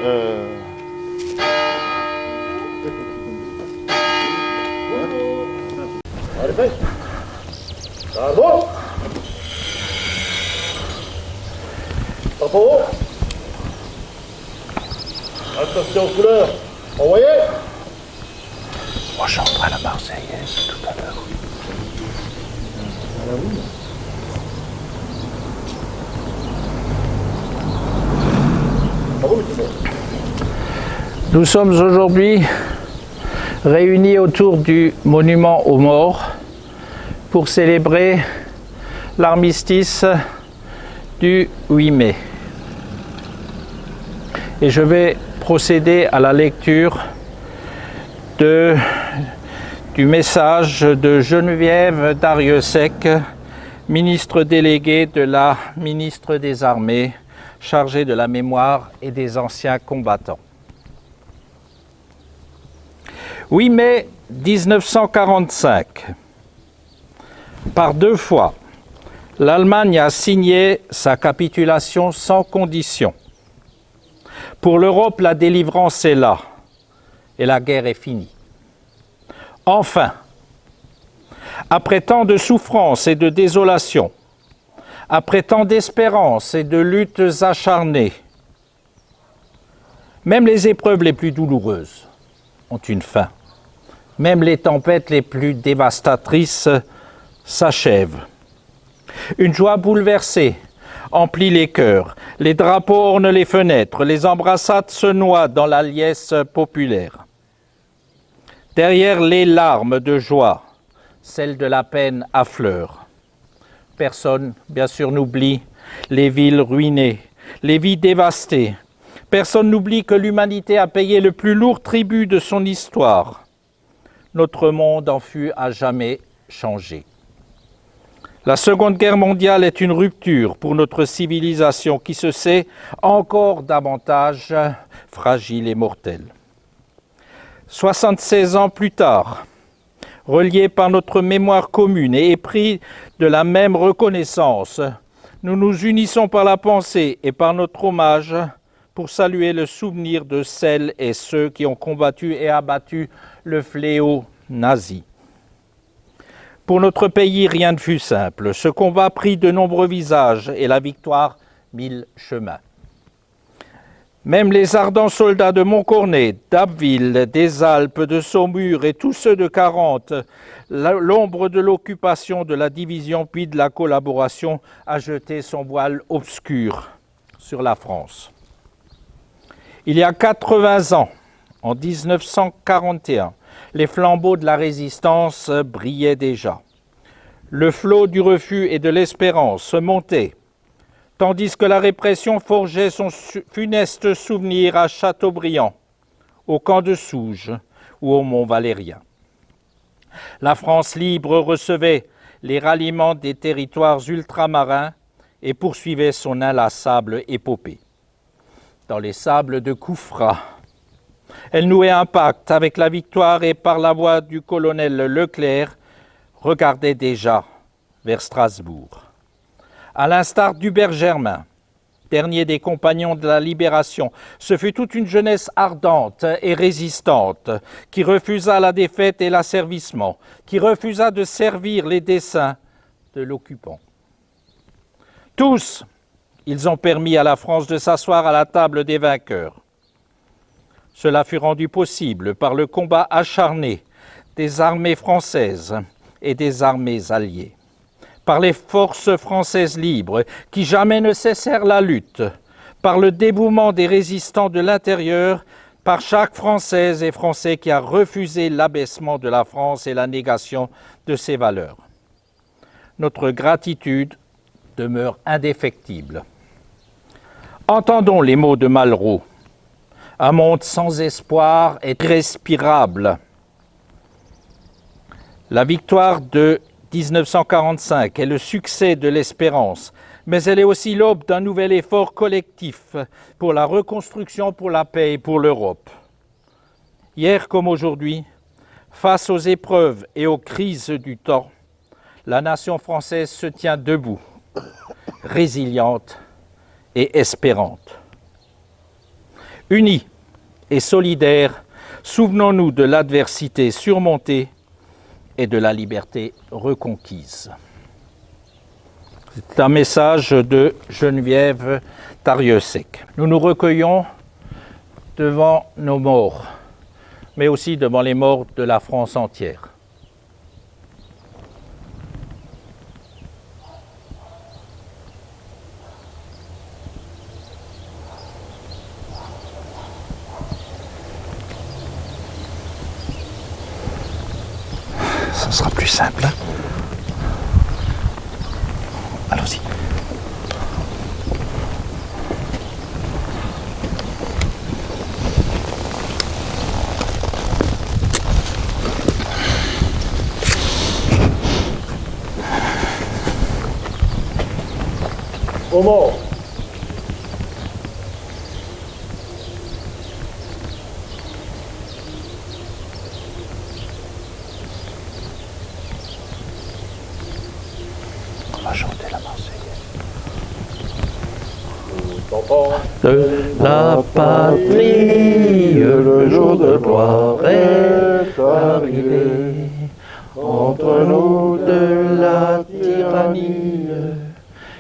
Allez, fais. Bravo. Bravo. Attention aux couleurs. Envoyez. On chantera la Marseillaise tout à l'heure. Nous sommes aujourd'hui réunis autour du monument aux morts pour célébrer l'armistice du 8 mai. Et je vais procéder à la lecture du message de Geneviève Darrieussecq, ministre déléguée de la ministre des Armées, chargée de la mémoire et des anciens combattants. 8 mai 1945. Par 2 fois, l'Allemagne a signé sa capitulation sans condition. Pour l'Europe, la délivrance est là et la guerre est finie. Enfin, après tant de souffrances et de désolation, après tant d'espérances et de luttes acharnées, même les épreuves les plus douloureuses ont une fin. Même les tempêtes les plus dévastatrices s'achèvent. Une joie bouleversée emplit les cœurs, les drapeaux ornent les fenêtres, les embrassades se noient dans la liesse populaire. Derrière les larmes de joie, celles de la peine affleurent. Personne, bien sûr, n'oublie les villes ruinées, les vies dévastées. Personne n'oublie que l'humanité a payé le plus lourd tribut de son histoire. Notre monde en fut à jamais changé. La Seconde Guerre mondiale est une rupture pour notre civilisation qui se sait encore davantage fragile et mortelle. 76 ans plus tard, reliés par notre mémoire commune et épris de la même reconnaissance, nous nous unissons par la pensée et par notre hommage pour saluer le souvenir de celles et ceux qui ont combattu et abattu le fléau nazi. Pour notre pays, rien ne fut simple. Ce combat prit de nombreux visages et la victoire 1000 chemins. Même les ardents soldats de Montcornet, d'Abbeville, des Alpes, de Saumur et tous ceux de 40, l'ombre de l'occupation de la division puis de la collaboration a jeté son voile obscur sur la France. Il y a 80 ans, en 1941, les flambeaux de la résistance brillaient déjà. Le flot du refus et de l'espérance montait, tandis que la répression forgeait son funeste souvenir à Châteaubriand, au camp de Souges ou au Mont-Valérien. La France libre recevait les ralliements des territoires ultramarins et poursuivait son inlassable épopée. Dans les sables de Koufra, elle nouait un pacte avec la victoire et par la voix du colonel Leclerc, regardait déjà vers Strasbourg. À l'instar d'Hubert Germain, dernier des compagnons de la Libération, ce fut toute une jeunesse ardente et résistante qui refusa la défaite et l'asservissement, qui refusa de servir les desseins de l'occupant. Tous, ils ont permis à la France de s'asseoir à la table des vainqueurs. Cela fut rendu possible par le combat acharné des armées françaises et des armées alliées, par les forces françaises libres qui jamais ne cessèrent la lutte, par le dévouement des résistants de l'intérieur, par chaque Française et Français qui a refusé l'abaissement de la France et la négation de ses valeurs. Notre gratitude demeure indéfectible. Entendons les mots de Malraux. Un monde sans espoir est irrespirable. La victoire de 1945 est le succès de l'espérance, mais elle est aussi l'aube d'un nouvel effort collectif pour la reconstruction, pour la paix et pour l'Europe. Hier comme aujourd'hui, face aux épreuves et aux crises du temps, la nation française se tient debout, résiliente et espérante. Unis et solidaires, souvenons-nous de l'adversité surmontée et de la liberté reconquise. C'est un message de Geneviève Tarieux-Sec. Nous nous recueillons devant nos morts, mais aussi devant les morts de la France entière. Ça sera plus simple. Allons-y. Comment? On va chanter la Marseillaise. De la patrie, le jour de gloire est arrivé. Entre nous de la tyrannie,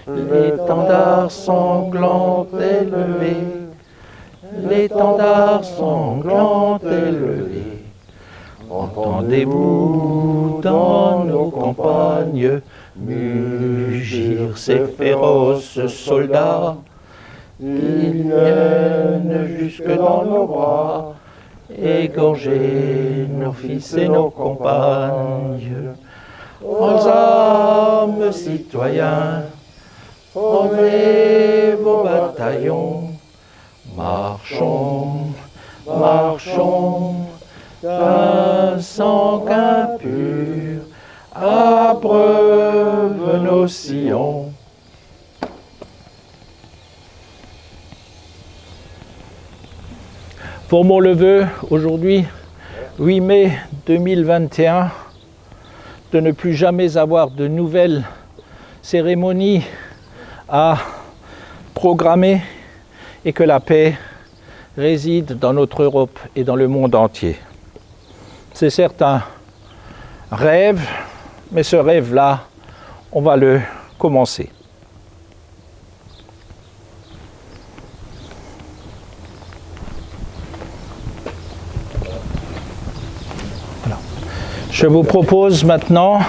l'étendard sanglant est levé. L'étendard sanglant est levé. Entendez-vous dans nos campagnes mugir ces féroces soldats qui viennent jusque dans nos bras, égorger nos fils et nos compagnes. Aux armes, citoyens, formez vos bataillons, marchons, marchons, d'un sang impur, abreuve nos sillons. Formons le vœu aujourd'hui, 8 mai 2021, de ne plus jamais avoir de nouvelles cérémonies à programmer et que la paix réside dans notre Europe et dans le monde entier. C'est certes un rêve, mais ce rêve-là, on va le commencer. Voilà. Je vous propose maintenant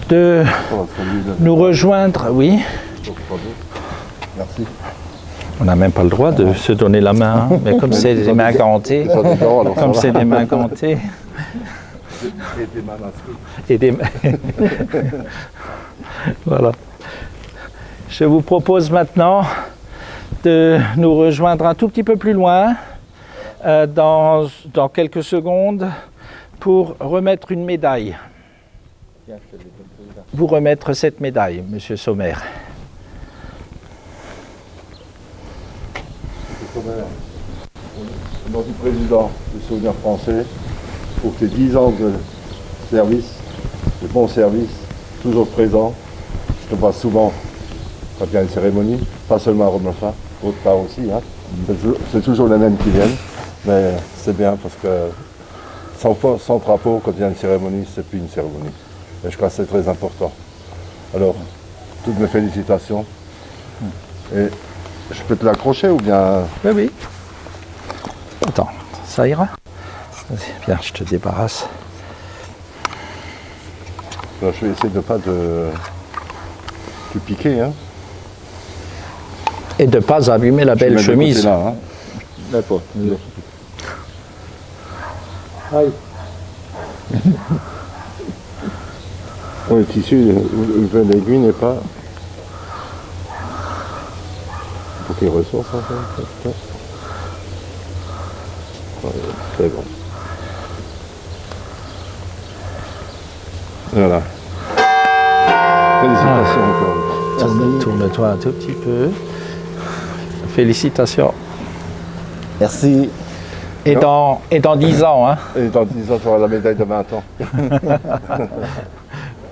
de nous rejoindre. Oui. Merci. On n'a même pas le droit de se donner la main, hein, mais comme c'est des mains gantées, comme c'est des mains gantées. Et des mains masquées. Et des voilà. Je vous propose maintenant de nous rejoindre un tout petit peu plus loin, dans quelques secondes, pour remettre une médaille. Vous remettre cette médaille, Monsieur Sommer. Au nom du président du Souvenir français, pour tes 10 ans de service, de bon service, toujours présent. Je te vois souvent quand il y a une cérémonie, pas seulement à Romelafin, autre part aussi. Hein. C'est toujours les mêmes qui viennent, mais c'est bien parce que sans drapeau, quand il y a une cérémonie, c'est plus une cérémonie. Et je crois que c'est très important. Alors, toutes mes félicitations. Et je peux te l'accrocher ou bien... Oui, oui. Attends, ça ira? Vas-y, viens, je te débarrasse. Alors, je vais essayer de ne pas te piquer. Hein. Et de ne pas abîmer la belle chemise. Là, hein. D'accord. Aïe. Le tissu, l'aiguille n'est pas... Il faut qu'il ressource en fait. C'est bon. Voilà. Félicitations encore. Tourne-toi un tout petit peu. Félicitations. Merci. Et dans 10 ans, hein. Et dans 10 ans, tu auras la médaille de 20 ans.